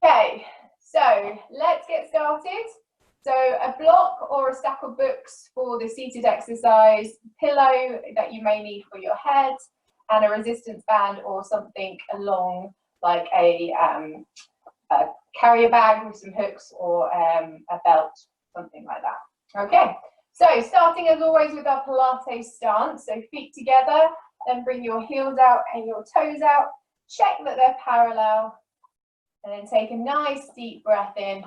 Okay, so let's get started. So a block or a stack of books for the seated exercise, pillow that you may need for your head, and a resistance band or something along like a carrier bag with some hooks or a belt, something like that. Okay, so starting as always with our Pilates stance. So feet together, then bring your heels out and your toes out. Check that they're parallel, and then take a nice deep breath in.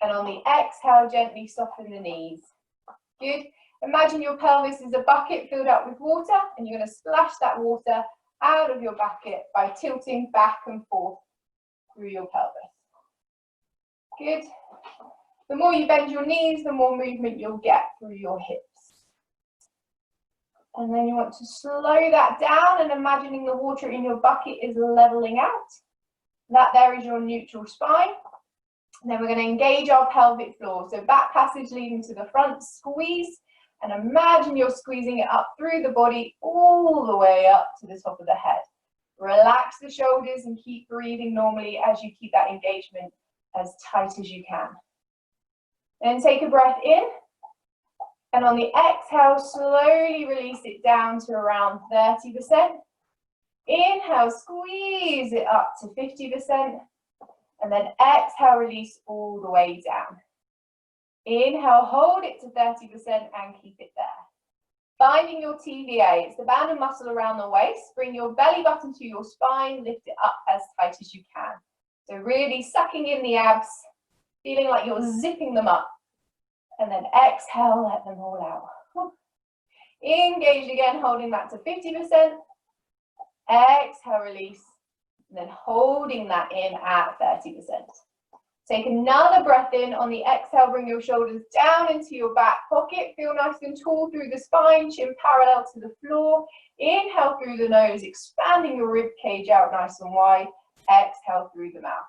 And on the exhale, gently soften the knees. Good. Imagine your pelvis is a bucket filled up with water, and you're going to splash that water out of your bucket by tilting back and forth through your pelvis. Good. The more you bend your knees, the more movement you'll get through your hips. And then you want to slow that down and imagining the water in your bucket is leveling out. That there is your neutral spine. And then we're going to engage our pelvic floor. So back passage leading to the front, squeeze, and imagine you're squeezing it up through the body all the way up to the top of the head. Relax the shoulders and keep breathing normally as you keep that engagement as tight as you can. Then take a breath in, and on the exhale, slowly release it down to around 30%. Inhale, squeeze it up to 50%. And then exhale, release all the way down. Inhale, hold it to 30% and keep it there. Finding your TVA, it's the band of muscle around the waist. Bring your belly button to your spine, lift it up as tight as you can. So really sucking in the abs, feeling like you're zipping them up. And then exhale, let them all out. Engage again, holding that to 50%. Exhale, release. And then holding that in at 30%. Take another breath in. On the exhale, bring your shoulders down into your back pocket. Feel nice and tall through the spine, chin parallel to the floor. Inhale through the nose, expanding your rib cage out nice and wide. Exhale through the mouth.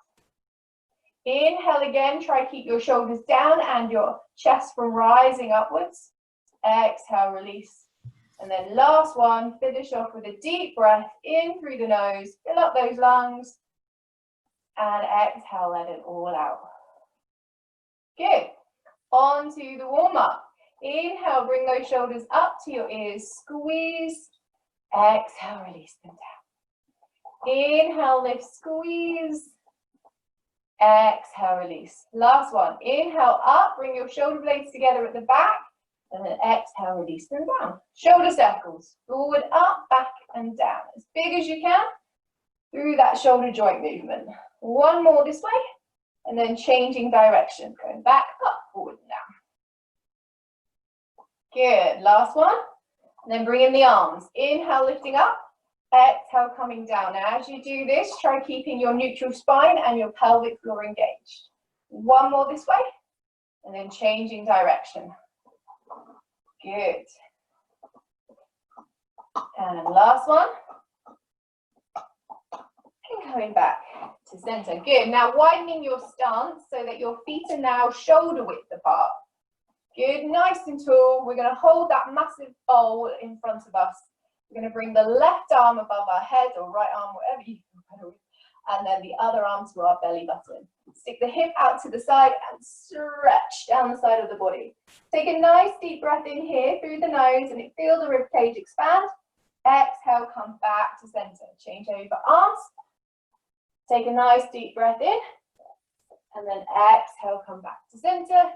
Inhale again, try to keep your shoulders down and your chest from rising upwards. Exhale, release. And then last one, finish off with a deep breath in through the nose, fill up those lungs, and exhale, let it all out. Good. On to the warm-up. Inhale, bring those shoulders up to your ears, squeeze. Exhale, release them down. Inhale, lift, squeeze. Exhale, release. Last one. Inhale, up, bring your shoulder blades together at the back. And then exhale, release them down. Shoulder circles, forward, up, back, and down. As big as you can through that shoulder joint movement. One more this way, and then changing direction, going back, up, forward, and down. Good, last one. And then bring in the arms. Inhale, lifting up. Exhale, coming down. Now, as you do this, try keeping your neutral spine and your pelvic floor engaged. One more this way, and then changing direction. Good. And last one. And coming back to center. Good. Now widening your stance so that your feet are now shoulder width apart. Good. Nice and tall. We're going to hold that massive bowl in front of us. We're going to bring the left arm above our head or right arm, whatever you can, and then the other arm to our belly button. Stick the hip out to the side and stretch down the side of the body. Take a nice deep breath in here through the nose and feel the rib cage expand. Exhale, come back to center. Change over arms. Take a nice deep breath in. And then exhale, come back to center.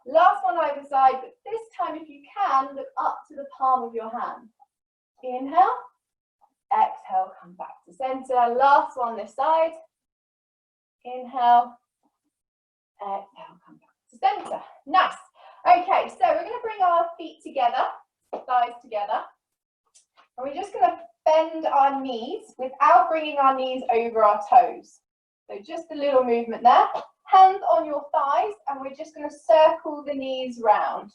Last one either side, but this time if you can, look up to the palm of your hand. Inhale. Exhale, come back to center. Last one this side. Inhale. Exhale, come back to center. Nice. Okay, so we're going to bring our feet together, thighs together. And we're just going to bend our knees without bringing our knees over our toes. So just a little movement there. Hands on your thighs, and we're just going to circle the knees round.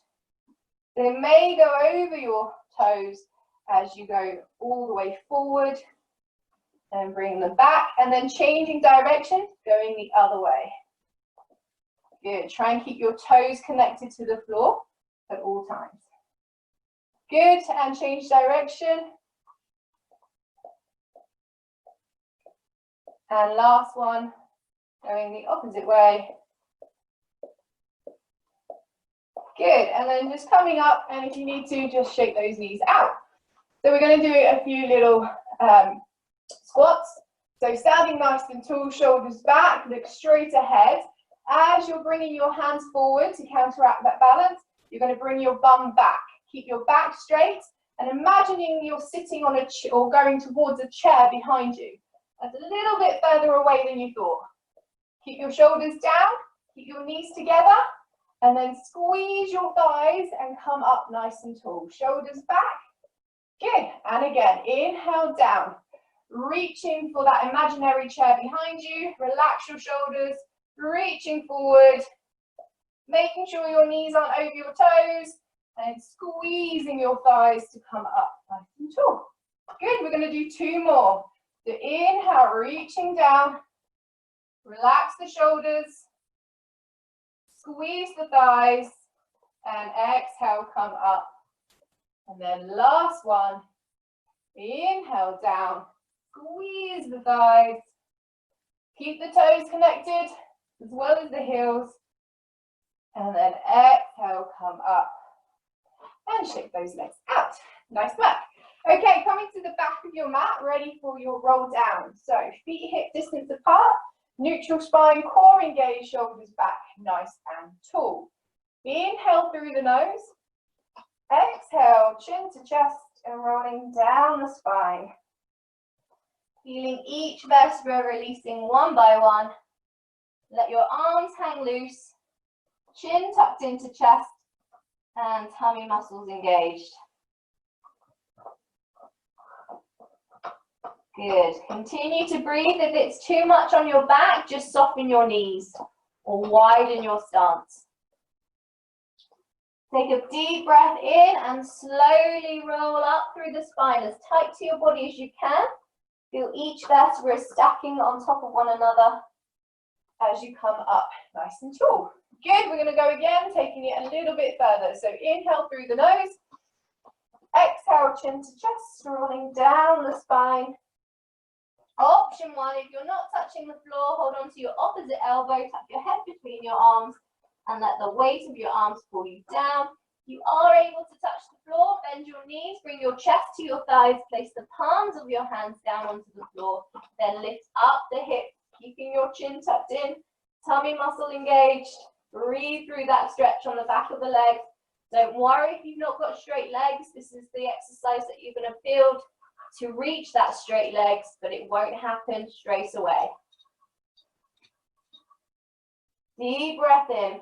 They may go over your toes as you go all the way forward and bring them back, and then changing direction, going the other way. Good. Try and keep your toes connected to the floor at all times. Good. And change direction. And last one. Going the opposite way. Good, and then just coming up, and if you need to, just shake those knees out. So we're going to do a few little squats. So standing nice and tall, shoulders back, look straight ahead. As you're bringing your hands forward to counteract that balance, you're going to bring your bum back. Keep your back straight, and imagining you're sitting on a chair or going towards a chair behind you. That's a little bit further away than you thought. Keep your shoulders down, keep your knees together, and then squeeze your thighs and come up nice and tall. Shoulders back. Good. And again, inhale down. Reaching for that imaginary chair behind you. Relax your shoulders. Reaching forward. Making sure your knees aren't over your toes. And squeezing your thighs to come up nice and tall. Good. We're going to do two more. So inhale, reaching down. Relax the shoulders. Squeeze the thighs. And exhale, come up. And then last one. Inhale down. Squeeze the thighs. Keep the toes connected as well as the heels. And then exhale, come up. And shake those legs out. Nice work. Okay, coming to the back of your mat, ready for your roll down. So feet hip distance apart, neutral spine, core engaged, shoulders back, nice and tall. Inhale through the nose. Exhale, chin to chest and rolling down the spine. Feeling each vertebra releasing one by one. Let your arms hang loose, chin tucked into chest, and tummy muscles engaged. Good. Continue to breathe. If it's too much on your back, just soften your knees or widen your stance. Take a deep breath in and slowly roll up through the spine as tight to your body as you can. Feel each vertebra stacking on top of one another as you come up nice and tall. Good, we're going to go again, taking it a little bit further. So inhale through the nose. Exhale, chin to chest, rolling down the spine. Option one, if you're not touching the floor, hold on to your opposite elbow, tuck your head between your arms, and let the weight of your arms pull you down. You are able to touch the floor, bend your knees, bring your chest to your thighs, place the palms of your hands down onto the floor, then lift up the hips, keeping your chin tucked in, tummy muscle engaged. Breathe through that stretch on the back of the legs. Don't worry if you've not got straight legs. This is the exercise that you're going to build to reach that straight legs, but it won't happen straight away. Deep breath in.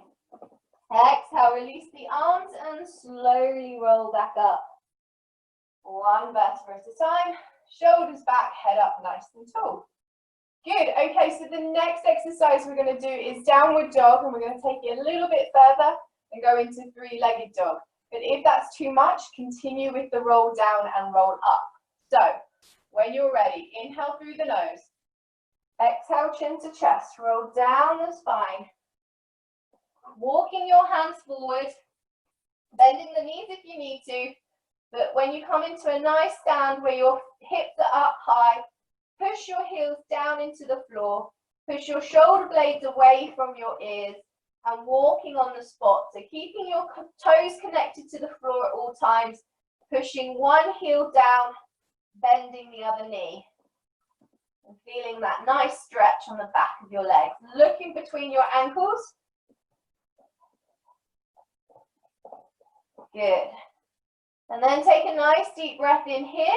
Exhale, release the arms and slowly roll back up. One vertebra at a time. Shoulders back, head up nice and tall. Good. Okay, so the next exercise we're going to do is downward dog, and we're going to take it a little bit further and go into three-legged dog. But if that's too much, continue with the roll down and roll up. So when you're ready, inhale through the nose. Exhale, chin to chest. Roll down the spine. Walking your hands forward, bending the knees if you need to. But when you come into a nice stand where your hips are up high, push your heels down into the floor, push your shoulder blades away from your ears, and walking on the spot. So keeping your toes connected to the floor at all times, pushing one heel down, bending the other knee. And feeling that nice stretch on the back of your legs. Looking between your ankles. Good. And then take a nice deep breath in here.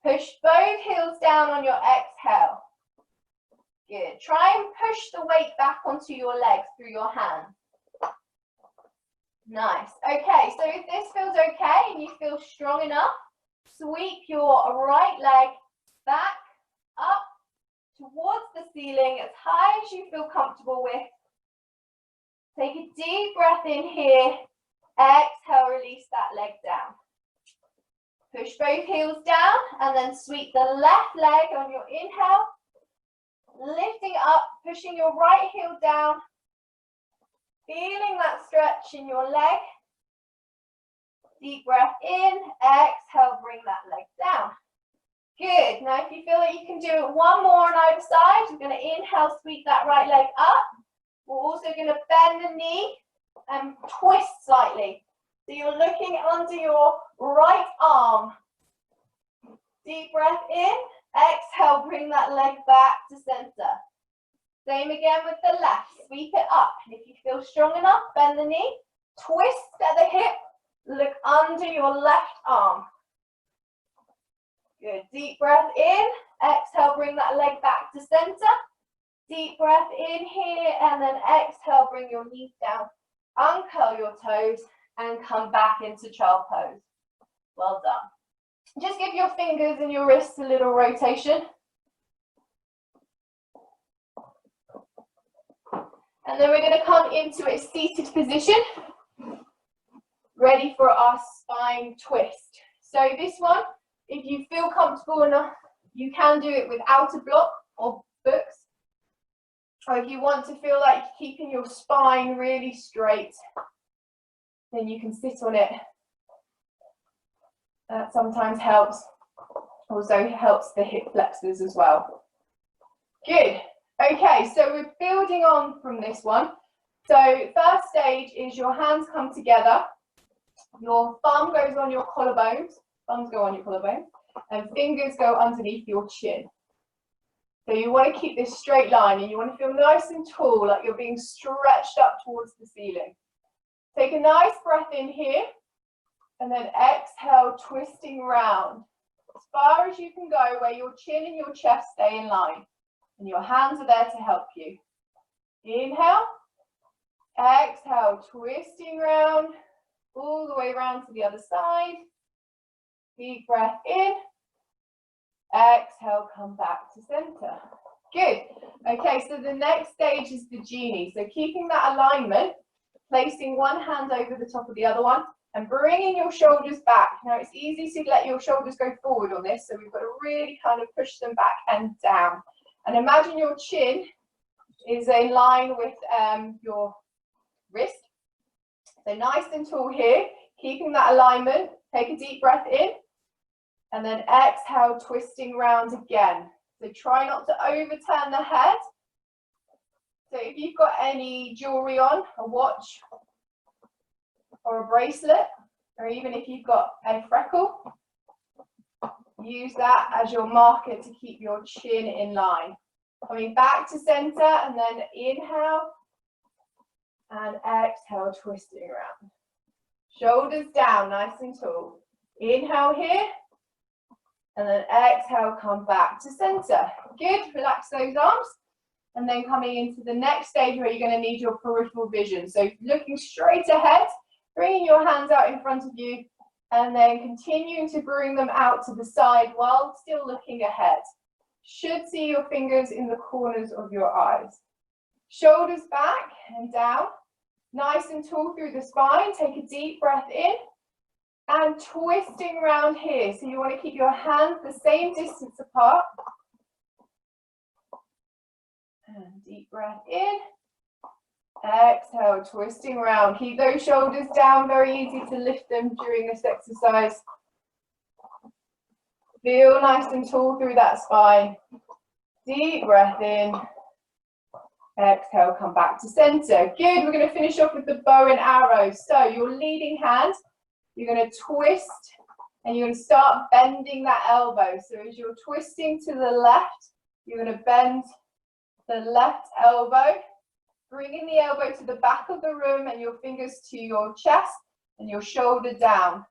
Push both heels down on your exhale. Good. Try and push the weight back onto your legs through your hands. Nice. Okay, so if this feels okay and you feel strong enough, sweep your right leg back, up, towards the ceiling as high as you feel comfortable with. Take a deep breath in here. Exhale, release that leg down. Push both heels down and then sweep the left leg on your inhale. Lifting up, pushing your right heel down. Feeling that stretch in your leg. Deep breath in, exhale, bring that leg down. Good. Now, if you feel that you can do it one more on either side, you're going to inhale, sweep that right leg up. We're also going to bend the knee and twist slightly. So you're looking under your right arm. Deep breath in. Exhale, bring that leg back to center. Same again with the left. Sweep it up. If you feel strong enough, bend the knee. Twist at the hip. Look under your left arm. Good. Deep breath in. Exhale, bring that leg back to center. Deep breath in here, and then exhale, bring your knees down. Uncurl your toes and come back into child pose. Well done. Just give your fingers and your wrists a little rotation. And then we're going to come into a seated position, ready for our spine twist. So this one, if you feel comfortable enough, you can do it without a block or books. Or if you want to feel like keeping your spine really straight, then you can sit on it. That sometimes helps. Also helps the hip flexors as well. Good. Okay, so we're building on from this one. So first stage is your hands come together. Your thumb goes on your collarbones. Thumbs go on your collarbones. And fingers go underneath your chin. So you want to keep this straight line and you want to feel nice and tall, like you're being stretched up towards the ceiling. Take a nice breath in here and then exhale, twisting round. As far as you can go where your chin and your chest stay in line. And your hands are there to help you. Inhale, exhale, twisting round, all the way around to the other side. Deep breath in. Exhale, come back to center. Good. Okay, so the next stage is the genie. So keeping that alignment, placing one hand over the top of the other one and bringing your shoulders back. Now it's easy to let your shoulders go forward on this, so we've got to really kind of push them back and down. And imagine your chin is in line with your wrist. So nice and tall here, keeping that alignment. Take a deep breath in. And then exhale, twisting round again. So try not to overturn the head. So if you've got any jewelry on, a watch or a bracelet, or even if you've got a freckle, use that as your marker to keep your chin in line. Coming back to center and then inhale and exhale, twisting around. Shoulders down, nice and tall. Inhale here. And then exhale, come back to center. Good, relax those arms. And then coming into the next stage where you're going to need your peripheral vision. So looking straight ahead, bringing your hands out in front of you, and then continuing to bring them out to the side while still looking ahead. Should see your fingers in the corners of your eyes. Shoulders back and down. Nice and tall through the spine. Take a deep breath in. And twisting around here. So you want to keep your hands the same distance apart. And deep breath in. Exhale, twisting around. Keep those shoulders down. Very easy to lift them during this exercise. Feel nice and tall through that spine. Deep breath in. Exhale, come back to center. Good. We're going to finish off with the bow and arrow. So your leading hand, you're going to twist and you're going to start bending that elbow. So as you're twisting to the left, you're going to bend the left elbow, bringing the elbow to the back of the room and your fingers to your chest and your shoulder down.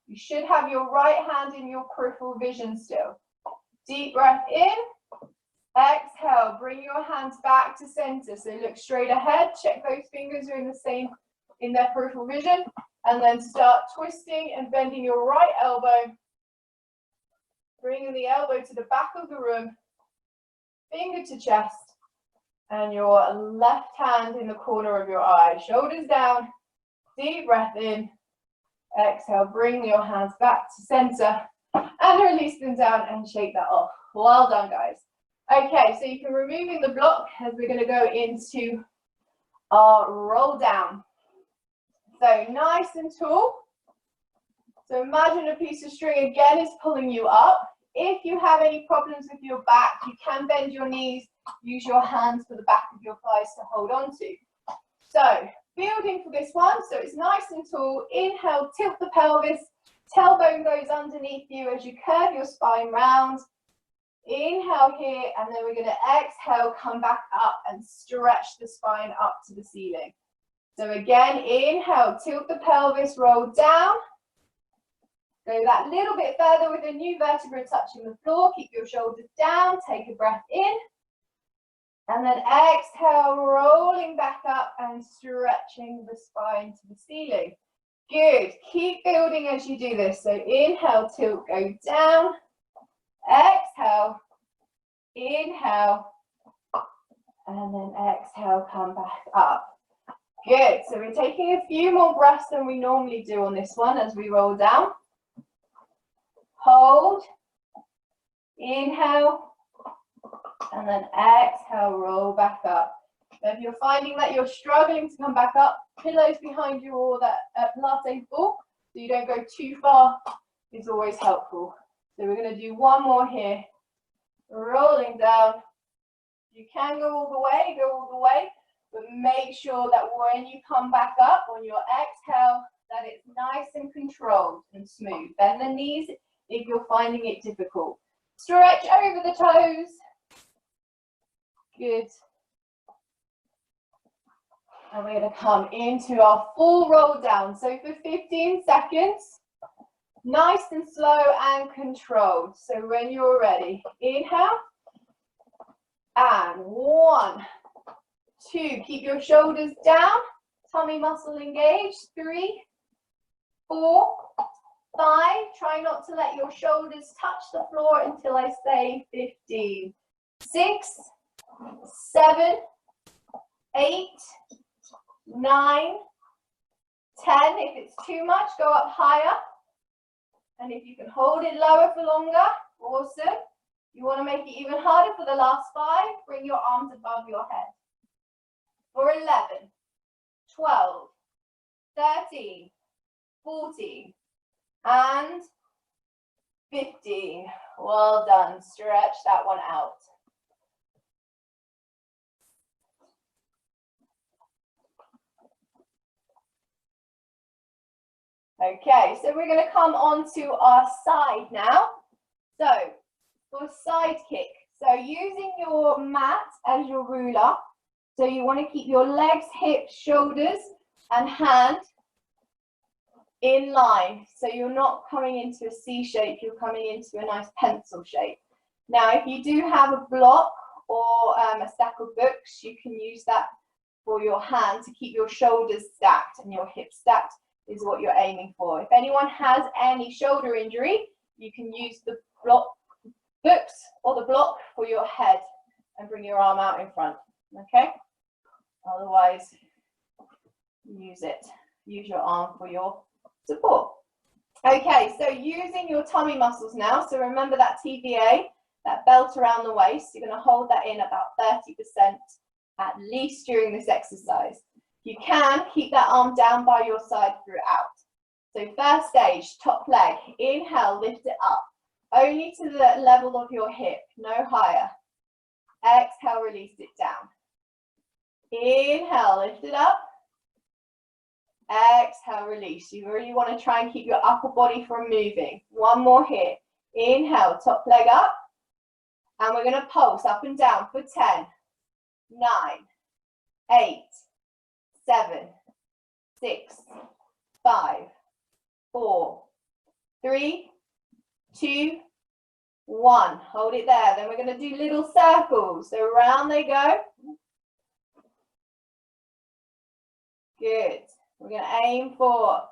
You should have your right hand in your peripheral vision still. Deep breath in. Exhale, bring your hands back to center. So look straight ahead. Check those fingers are in their peripheral vision. And then start twisting and bending your right elbow, bringing the elbow to the back of the room, finger to chest, and your left hand in the corner of your eye. Shoulders down, deep breath in, exhale, bring your hands back to center, and release them down and shake that off. Well done, guys. Okay, so you can removing the block as we're going to go into our roll down. So nice and tall. So imagine a piece of string again is pulling you up. If you have any problems with your back, you can bend your knees, use your hands for the back of your thighs to hold on to. So, building for this one, so it's nice and tall. Inhale, tilt the pelvis, tailbone goes underneath you as you curve your spine round. Inhale here, and then we're going to exhale, come back up and stretch the spine up to the ceiling. So again, inhale, tilt the pelvis, roll down. Go that little bit further with a new vertebra touching the floor. Keep your shoulders down, take a breath in. And then exhale, rolling back up and stretching the spine to the ceiling. Good. Keep building as you do this. So inhale, tilt, go down. Exhale. Inhale. And then exhale, come back up. Good. So we're taking a few more breaths than we normally do on this one as we roll down. Hold. Inhale. And then exhale, roll back up. So if you're finding that you're struggling to come back up, pillows behind you or that Pilates ball, so you don't go too far, is always helpful. So we're going to do one more here. Rolling down. You can go all the way, but make sure that when you come back up on your exhale, that it's nice and controlled and smooth. Bend the knees if you're finding it difficult. Stretch over the toes. Good. And we're going to come into our full roll down. So for 15 seconds, nice and slow and controlled. So when you're ready, inhale. And 1, 2, keep your shoulders down, tummy muscle engaged. 3, 4, 5. Try not to let your shoulders touch the floor until I say 15. 6, 7, 8, 9, 10. If it's too much, go up higher. And if you can hold it lower for longer, awesome. You want to make it even harder for the last 5, bring your arms above your head. For 11, 12, 13, 14, and 15. Well done. Stretch that one out. Okay, so we're going to come on to our side now. So, for side kick, so using your mat as your ruler, so you want to keep your legs, hips, shoulders, and hand in line. So you're not coming into a C shape, you're coming into a nice pencil shape. Now, if you do have a block or a stack of books, you can use that for your hand to keep your shoulders stacked and your hips stacked is what you're aiming for. If anyone has any shoulder injury, you can use the block books or the block for your head and bring your arm out in front, okay? Otherwise, use your arm for your support. Okay, so using your tummy muscles now, so remember that TVA, that belt around the waist, you're going to hold that in about 30% at least during this exercise. You can keep that arm down by your side throughout. So first stage, top leg, inhale, lift it up. Only to the level of your hip, no higher. Exhale, release it down. Inhale, lift it up. Exhale, release. You really want to try and keep your upper body from moving. One more here. Inhale, top leg up. And we're going to pulse up and down for 10, 9, 8, 7, 6, 5, 4, 3, 2, 1. Hold it there. Then we're going to do little circles. So around they go. Good. We're going to aim for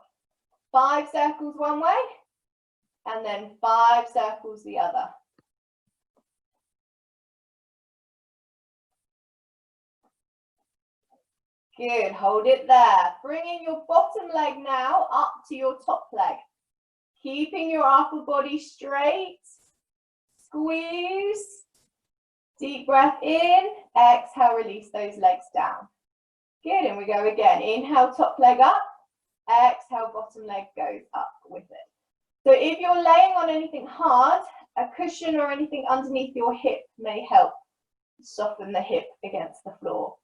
5 circles one way and then 5 circles the other. Good. Hold it there. Bringing your bottom leg now up to your top leg. Keeping your upper body straight. Squeeze. Deep breath in. Exhale, release those legs down. Good, and we go again. Inhale, top leg up. Exhale, bottom leg goes up with it. So if you're laying on anything hard, a cushion or anything underneath your hip may help soften the hip against the floor.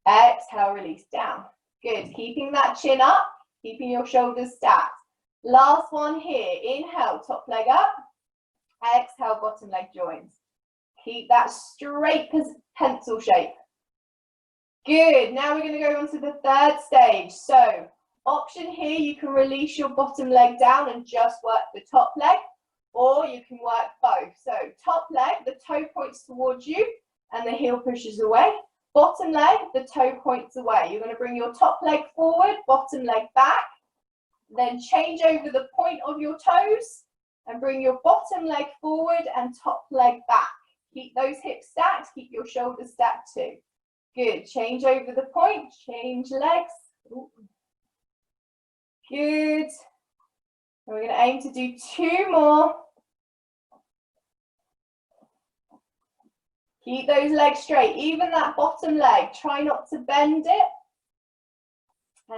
Exhale, release down. Good. Keeping that chin up, keeping your shoulders stacked. Last one here. Inhale, top leg up. Exhale, bottom leg joins. Keep that straight pencil shape. Good. Now we're going to go on to the third stage. So, option here, you can release your bottom leg down and just work the top leg, or you can work both. So, top leg, the toe points towards you and the heel pushes away. Bottom leg, the toe points away. You're going to bring your top leg forward, bottom leg back, then change over the point of your toes and bring your bottom leg forward and top leg back. Keep those hips stacked, keep your shoulders stacked too. Good. Change over the point, change legs. Ooh. Good. And we're going to aim to do 2 more. Keep those legs straight, even that bottom leg. Try not to bend it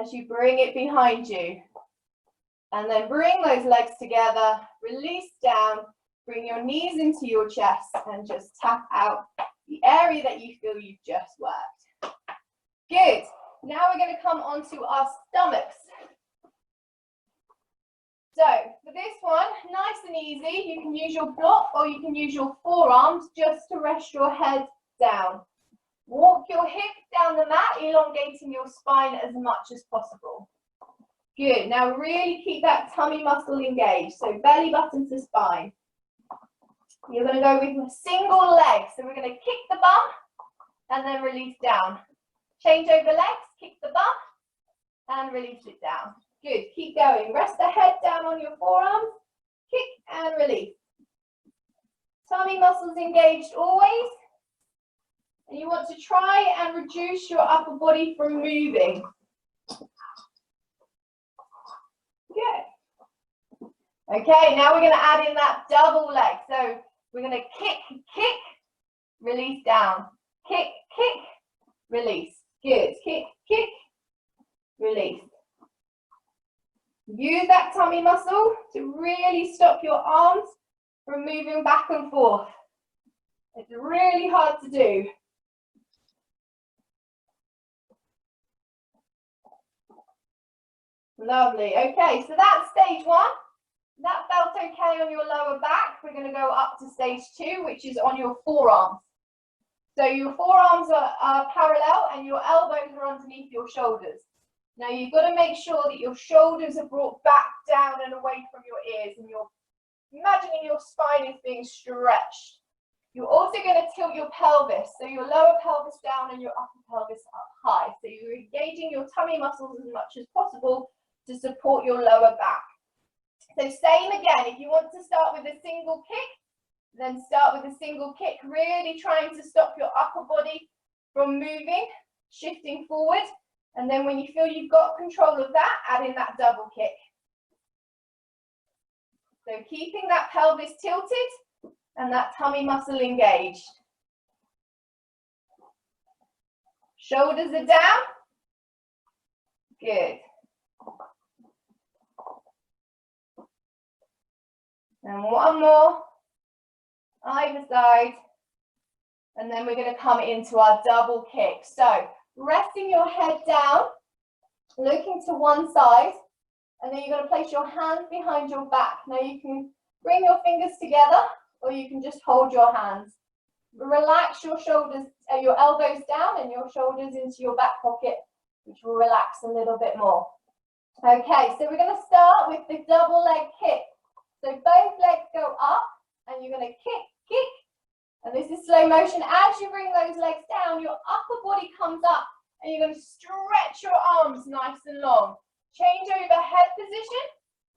as you bring it behind you. And then bring those legs together, release down, bring your knees into your chest and just tap out the area that you feel you've just worked. Good. Now we're going to come onto our stomachs. So for this one, nice and easy, you can use your block or you can use your forearms just to rest your head down. Walk your hip down the mat, elongating your spine as much as possible. Good. Now really keep that tummy muscle engaged. So belly button to spine. You're going to go with a single leg. So we're going to kick the bum and then release down. Change over legs, kick the bum and release it down. Good, keep going. Rest the head down on your forearms, kick and release. Tummy muscles engaged always. And you want to try and reduce your upper body from moving. Good. Okay, now we're going to add in that double leg. So we're going to kick, release down. Kick, release. Good, kick, release. Use that tummy muscle to really stop your arms from moving back and forth. It's really hard to do. Lovely. Okay, so that's stage 1. That felt okay on your lower back. We're going to go up to stage 2, which is on your forearms. So your forearms are parallel and your elbows are underneath your shoulders. Now you've got to make sure that your shoulders are brought back down and away from your ears, and you're imagining your spine is being stretched. You're also going to tilt your pelvis, so your lower pelvis down and your upper pelvis up high. So you're engaging your tummy muscles as much as possible to support your lower back. So same again, if you want to start with a single kick, then start with a single kick, really trying to stop your upper body from moving, shifting forward. And then when you feel you've got control of that, add in that double kick. So keeping that pelvis tilted and that tummy muscle engaged. Shoulders are down. Good. And one more, either side. And then we're going to come into our double kick. So resting your head down, looking to one side, and then you're going to place your hands behind your back. Now you can bring your fingers together, or you can just hold your hands. Relax your shoulders, your elbows down and your shoulders into your back pocket, which will relax a little bit more. Okay, so we're going to start with the double leg kick. So both legs go up, and you're going to kick, and this is slow motion. As you bring those legs down, your upper body comes up, and you're going to stretch your arms nice and long. Change over head position,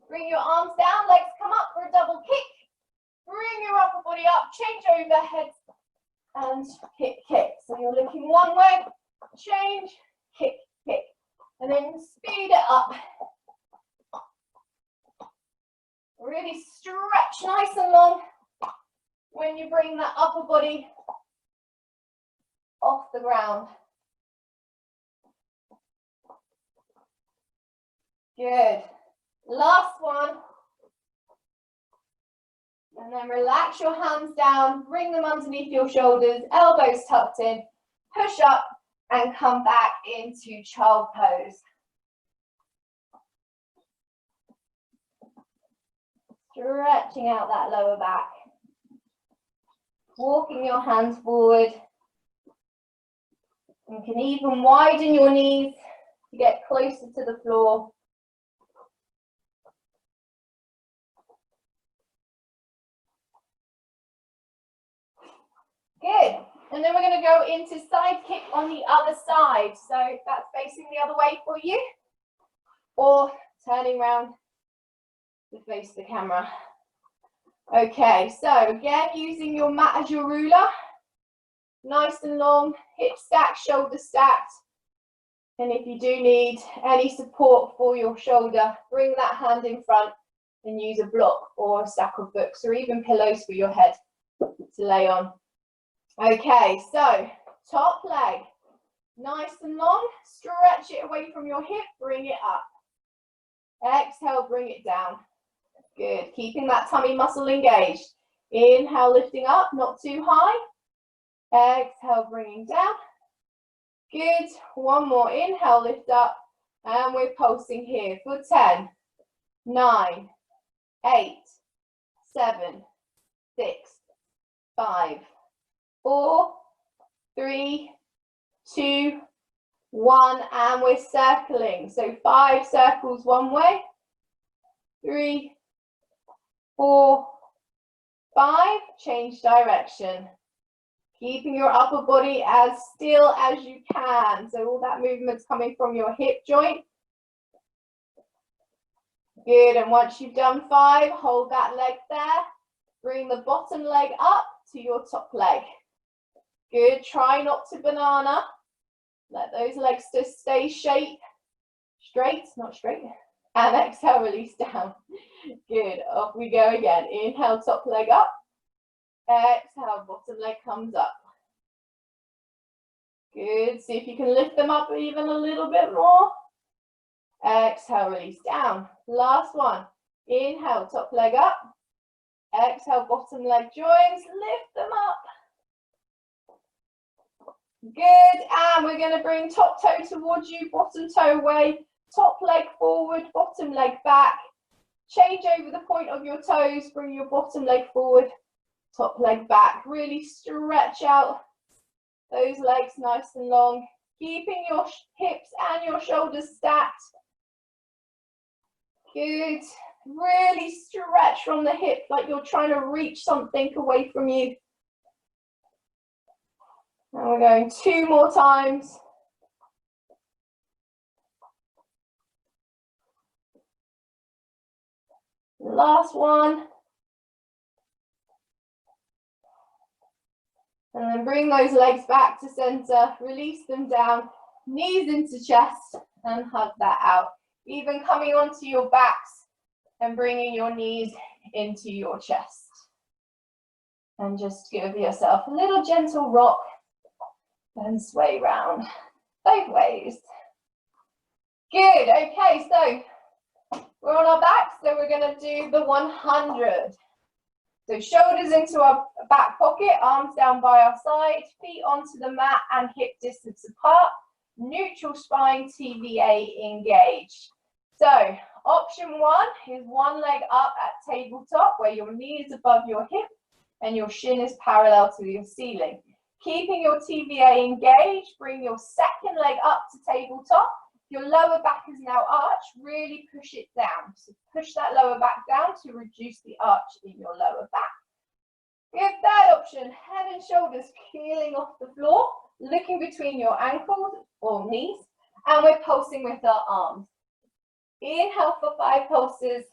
bring your arms down, legs come up for a double kick, bring your upper body up, change over head, and kick. So you're looking one way, change, kick, and then speed it up. Really stretch nice and long when you bring that upper body off the ground. Good. Last one. And then relax your hands down, bring them underneath your shoulders, elbows tucked in, push up and come back into child pose. Stretching out that lower back. Walking your hands forward. You can even widen your knees to get closer to the floor. Good. And then we're going to go into side kick on the other side. So that's facing the other way for you. Or turning around to face the camera. Okay, so again, using your mat as your ruler. Nice and long, hip stacked, shoulder stacked. And if you do need any support for your shoulder, bring that hand in front and use a block or a stack of books or even pillows for your head to lay on. Okay, so top leg, nice and long, stretch it away from your hip, bring it up. Exhale, bring it down. Good, keeping that tummy muscle engaged. Inhale, lifting up, not too high. Exhale, bringing down. Good, one more, inhale, lift up, and we're pulsing here for 10, 9, 8, 7, 6, 5, 4, 3, 2, 1, and we're circling. So 5 circles one way, 3, 4, 5, change direction. Keeping your upper body as still as you can. So all that movement's coming from your hip joint. Good, and once you've done 5, hold that leg there. Bring the bottom leg up to your top leg. Good, try not to banana. Let those legs just stay straight, not straight. And exhale, release down. Good, off we go again. Inhale, top leg up. Exhale, bottom leg comes up. Good, see if you can lift them up even a little bit more. Exhale, release down. Last one. Inhale, top leg up. Exhale, bottom leg joins, lift them up. Good, and we're going to bring top toe towards you, bottom toe away, top leg forward, bottom leg back. Change over the point of your toes, bring your bottom leg forward, top leg back. Really stretch out those legs nice and long, keeping your hips and your shoulders stacked. Good. Really stretch from the hip like you're trying to reach something away from you. And we're going 2 more times. Last one. And then bring those legs back to center, release them down, knees into chest, and hug that out. Even coming onto your backs and bringing your knees into your chest. And just give yourself a little gentle rock and sway round both ways. Good, okay, so we're on our back, so we're gonna do the 100. So shoulders into our back pocket, arms down by our side, feet onto the mat and hip distance apart, neutral spine, TVA engaged. So option 1 is one leg up at tabletop where your knee is above your hip and your shin is parallel to your ceiling. Keeping your TVA engaged, bring your second leg up to tabletop. Your lower back is now arched, really push it down. So push that lower back down to reduce the arch in your lower back. Good, third option, head and shoulders peeling off the floor, looking between your ankles or knees, and we're pulsing with our arms. Inhale for 5 pulses,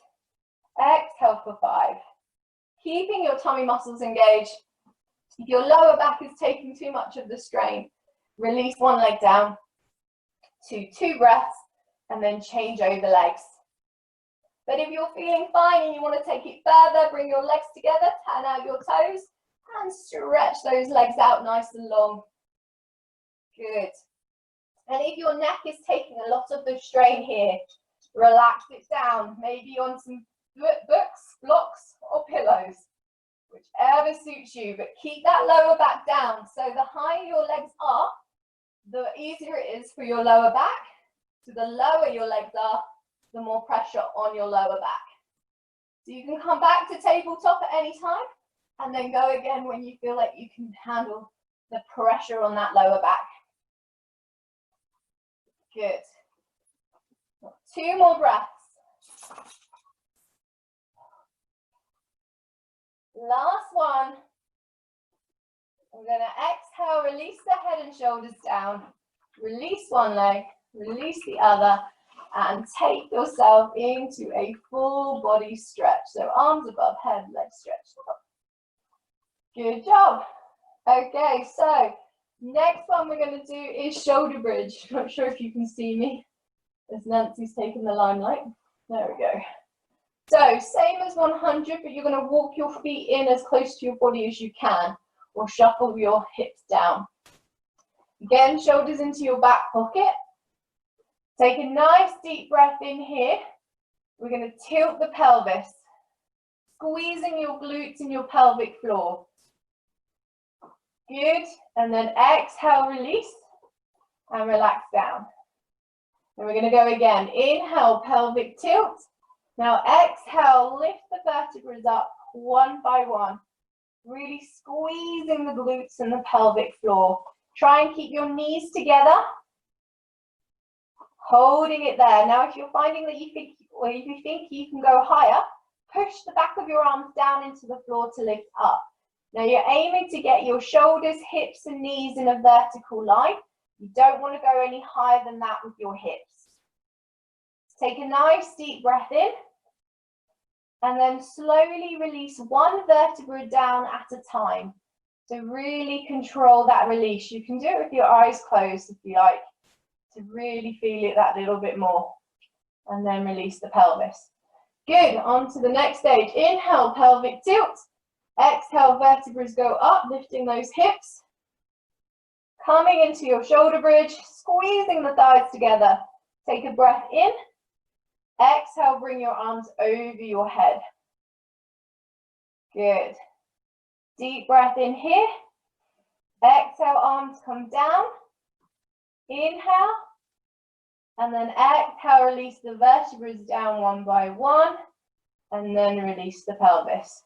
exhale for 5. Keeping your tummy muscles engaged. If your lower back is taking too much of the strain, release one leg down to 2 breaths and then change over legs. But if you're feeling fine and you want to take it further, bring your legs together, turn out your toes and stretch those legs out nice and long. Good. And if your neck is taking a lot of the strain here, relax it down, maybe on some books, blocks or pillows. whichever suits you, but keep that lower back down. So the higher your legs are, the easier it is for your lower back. So the lower your legs are, the more pressure on your lower back. So you can come back to tabletop at any time and then go again when you feel like you can handle the pressure on that lower back. Good. 2 more breaths. Last one. We're going to exhale, release the head and shoulders down. Release one leg, release the other, and take yourself into a full body stretch. So arms above head, legs stretched up. Good job. Okay, so next one we're going to do is shoulder bridge. Not sure if you can see me as Nancy's taking the limelight. There we go. So same as 100, but you're going to walk your feet in as close to your body as you can, or shuffle your hips down. Again, shoulders into your back pocket. Take a nice deep breath in here. We're going to tilt the pelvis, squeezing your glutes and your pelvic floor. Good. And then exhale, release, and relax down. And we're going to go again. Inhale, pelvic tilt. Now exhale, lift the vertebrae up one by one. Really squeezing the glutes and the pelvic floor. Try and keep your knees together. Holding it there. Now if you're finding that you think you can go higher, push the back of your arms down into the floor to lift up. Now you're aiming to get your shoulders, hips and knees in a vertical line. You don't want to go any higher than that with your hips. Take a nice deep breath in. And then slowly release one vertebra down at a time. So really control that release. You can do it with your eyes closed if you like, to really feel it that little bit more. And then release the pelvis. Good, on to the next stage. Inhale, pelvic tilt. Exhale, vertebrae go up, lifting those hips. Coming into your shoulder bridge, squeezing the thighs together. Take a breath in. Exhale, bring your arms over your head. Good. Deep breath in here. Exhale, arms come down. Inhale. And then exhale, release the vertebrae down one by one. And then release the pelvis.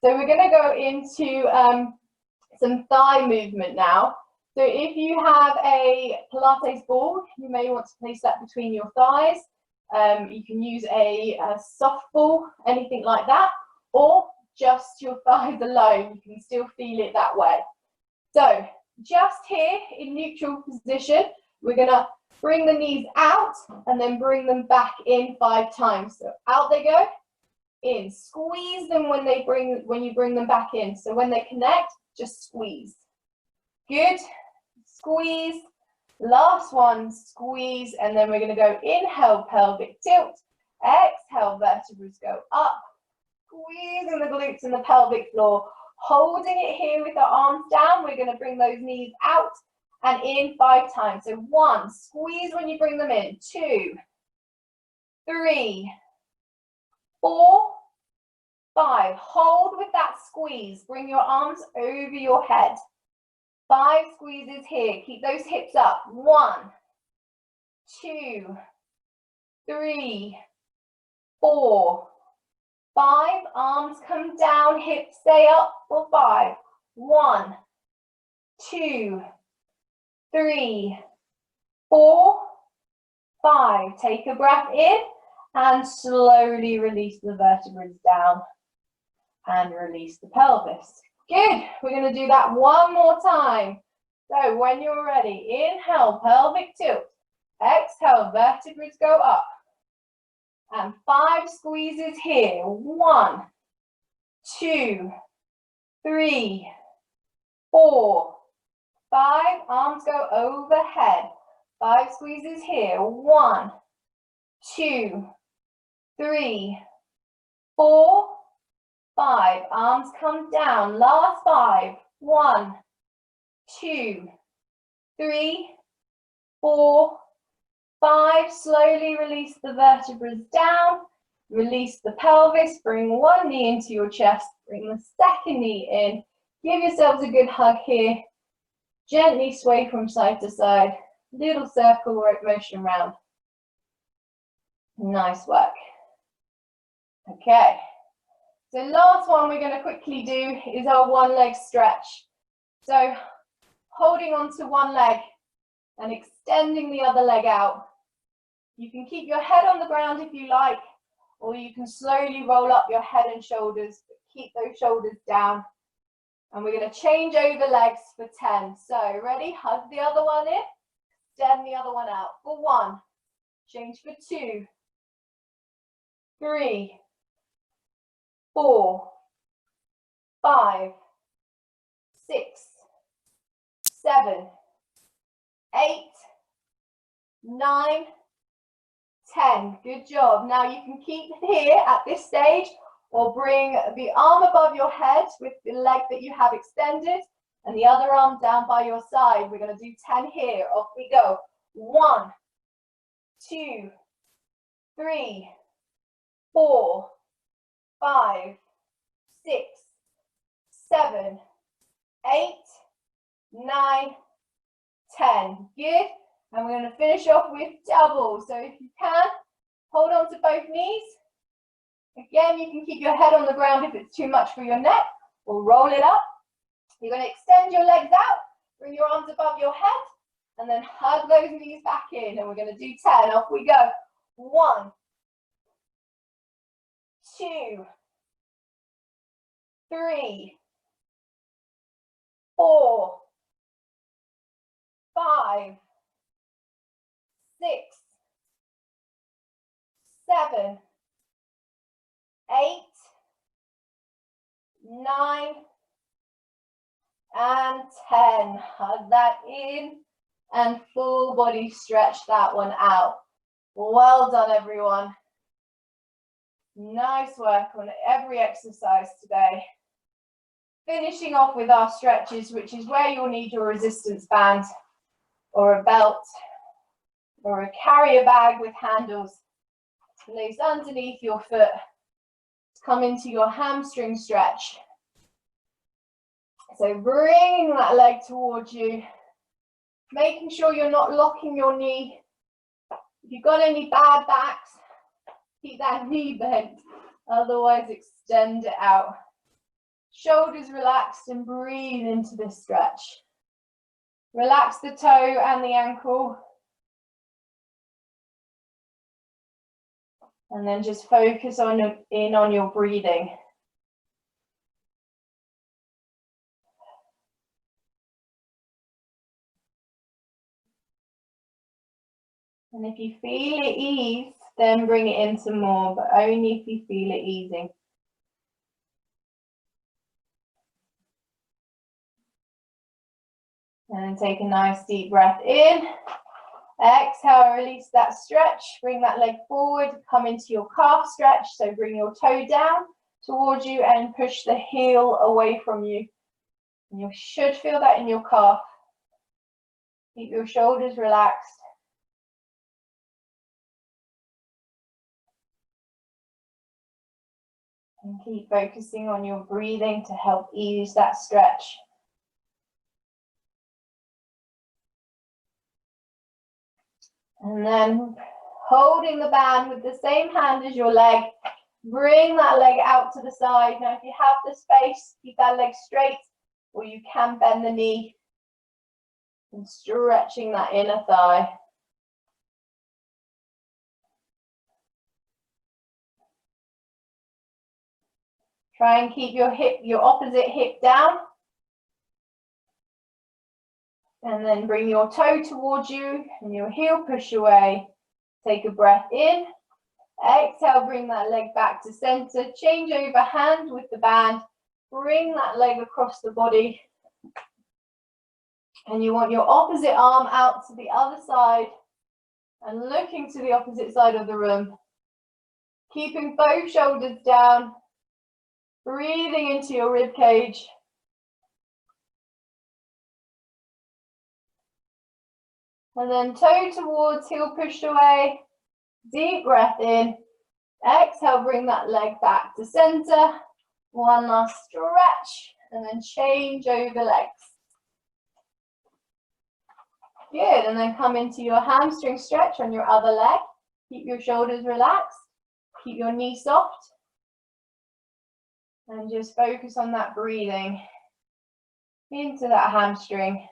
So we're going to go into some thigh movement now. So if you have a Pilates ball, you may want to place that between your thighs. You can use a soft ball, anything like that, or just your thighs alone. You can still feel it that way. So just here in neutral position, we're going to bring the knees out and then bring them back in 5 times. So out they go, in. Squeeze them when you bring them back in. So when they connect, just squeeze. Good. Squeeze. Last one, squeeze, and then we're going to go inhale, pelvic tilt. Exhale, vertebrae go up. Squeezing the glutes and the pelvic floor. Holding it here with the arms down. We're going to bring those knees out and in 5 times. So 1, squeeze when you bring them in. 2, 3, 4, 5. Hold with that squeeze. Bring your arms over your head. 5 squeezes here. Keep those hips up. 1, 2, 3, 4, 5. Arms come down. Hips stay up for 5. 1, 2, 3, 4, 5. Take a breath in and slowly release the vertebrae down and release the pelvis. Good. We're going to do that one more time. So when you're ready, inhale, pelvic tilt. Exhale, vertebrae go up. And 5 squeezes here. 1, 2, 3, 4, 5. Arms go overhead. 5 squeezes here. 1, 2, 3, 4, 5. Arms come down. Last 5. 1, 2, 3, 4, 5. Slowly release the vertebrae down Release the pelvis, bring one knee into your chest, bring the second knee in. Give yourselves a good hug here. Gently sway from side to side. Little circle motion round. Nice work. Okay. So last one we're going to quickly do is our one leg stretch. So holding on to one leg and extending the other leg out. You can keep your head on the ground if you like, or you can slowly roll up your head and shoulders, but keep those shoulders down. And we're going to change over legs for 10. So ready? Hug the other one in, extend the other one out for 1. Change for 2, 3, 4, 5, 6, 7, 8, 9, 10. Good job. Now you can keep here at this stage, or bring the arm above your head with the leg that you have extended and the other arm down by your side. We're going to do 10 here. Off we go. 1, 2, 3, 4, 5, 6, 7, 8, 9, 10. Good. And we're going to finish off with double. So if you can, hold on to both knees. Again, you can keep your head on the ground if it's too much for your neck, or roll it up. You're going to extend your legs out, bring your arms above your head, and then hug those knees back in. And we're going to do 10. Off we go. 1, 2, 3, 4, 5, 6, 7, 8, 9, and 10. Hug that in and full body stretch that one out. Well done, everyone. Nice work on every exercise today. Finishing off with our stretches, which is where you'll need your resistance band or a belt or a carrier bag with handles placed underneath your foot. Come into your hamstring stretch. So bringing that leg towards you, making sure you're not locking your knee. If you've got any bad backs, keep that knee bent, otherwise extend it out. Shoulders relaxed and breathe into this stretch. Relax the toe and the ankle. And then just focus on your breathing. And if you feel it ease, then bring it in some more, but only if you feel it easing. And then take a nice deep breath in. Exhale, release that stretch. Bring that leg forward, come into your calf stretch. So bring your toe down towards you and push the heel away from you. And you should feel that in your calf. Keep your shoulders relaxed. And keep focusing on your breathing to help ease that stretch. And then holding the band with the same hand as your leg, bring that leg out to the side. Now, if you have the space, keep that leg straight, or you can bend the knee and stretching that inner thigh. Try and keep your opposite hip down. And then bring your toe towards you and your heel push away. Take a breath in. Exhale, bring that leg back to center. Change over hand with the band. Bring that leg across the body. And you want your opposite arm out to the other side and looking to the opposite side of the room. Keeping both shoulders down. Breathing into your rib cage. And then toe towards, heel pushed away. Deep breath in. Exhale, bring that leg back to center. One last stretch, and then change over legs. Good, and then come into your hamstring stretch on your other leg. Keep your shoulders relaxed. Keep your knee soft. And just focus on that breathing into that hamstring.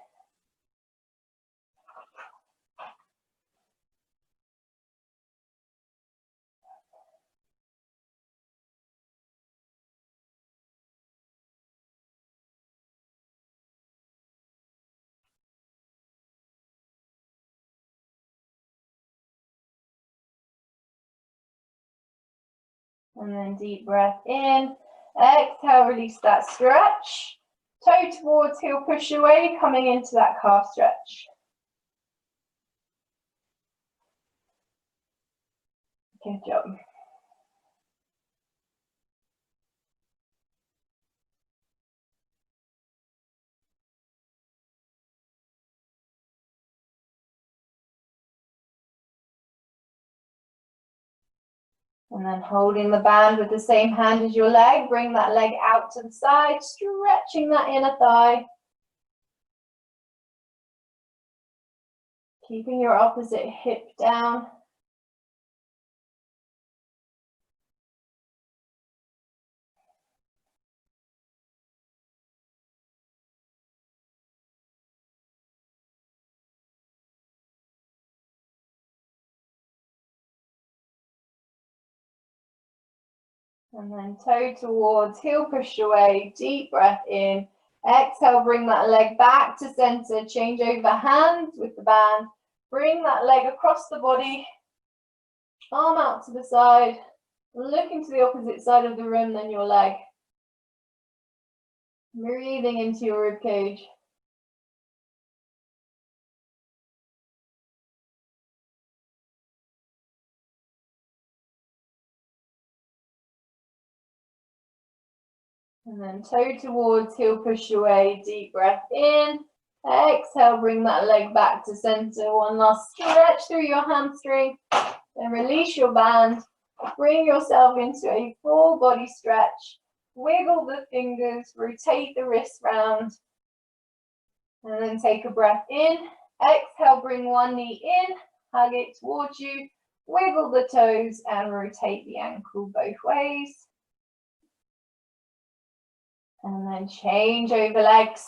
And then deep breath in. Exhale, release that stretch. Toe towards heel, push away, coming into that calf stretch. Good job. And then holding the band with the same hand as your leg, bring that leg out to the side, stretching that inner thigh. Keeping your opposite hip down. And then toe towards heel, push away, deep breath in. Exhale, bring that leg back to center, change over hands with the band. Bring that leg across the body, arm out to the side, looking to the opposite side of the room than your leg. Breathing into your rib cage. And then toe towards heel, push away, deep breath in. Exhale, bring that leg back to center. One last stretch through your hamstring. Then release your band. Bring yourself into a full body stretch. Wiggle the fingers, rotate the wrists round. And then take a breath in. Exhale, bring one knee in, hug it towards you. Wiggle the toes and rotate the ankle both ways. And then change over legs,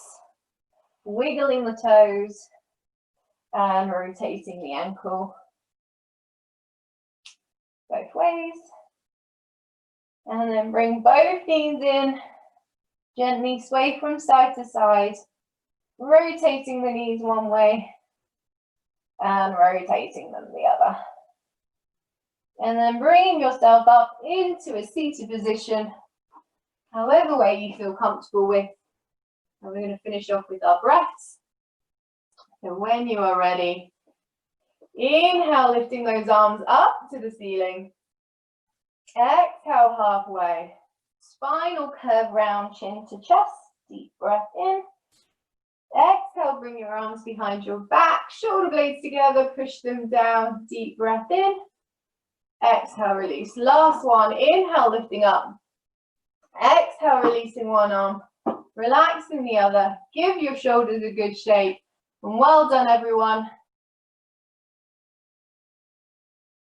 wiggling the toes and rotating the ankle both ways. And then bring both knees in, gently sway from side to side, rotating the knees one way and rotating them the other. And then bringing yourself up into a seated position, however way you feel comfortable with. And we're going to finish off with our breaths. So when you are ready, inhale, lifting those arms up to the ceiling. Exhale, halfway. Spinal curve round, chin to chest. Deep breath in. Exhale, bring your arms behind your back. Shoulder blades together, push them down. Deep breath in. Exhale, release. Last one. Inhale, lifting up. Exhale, releasing one arm, relaxing the other. Give your shoulders a good shake. And well done, everyone.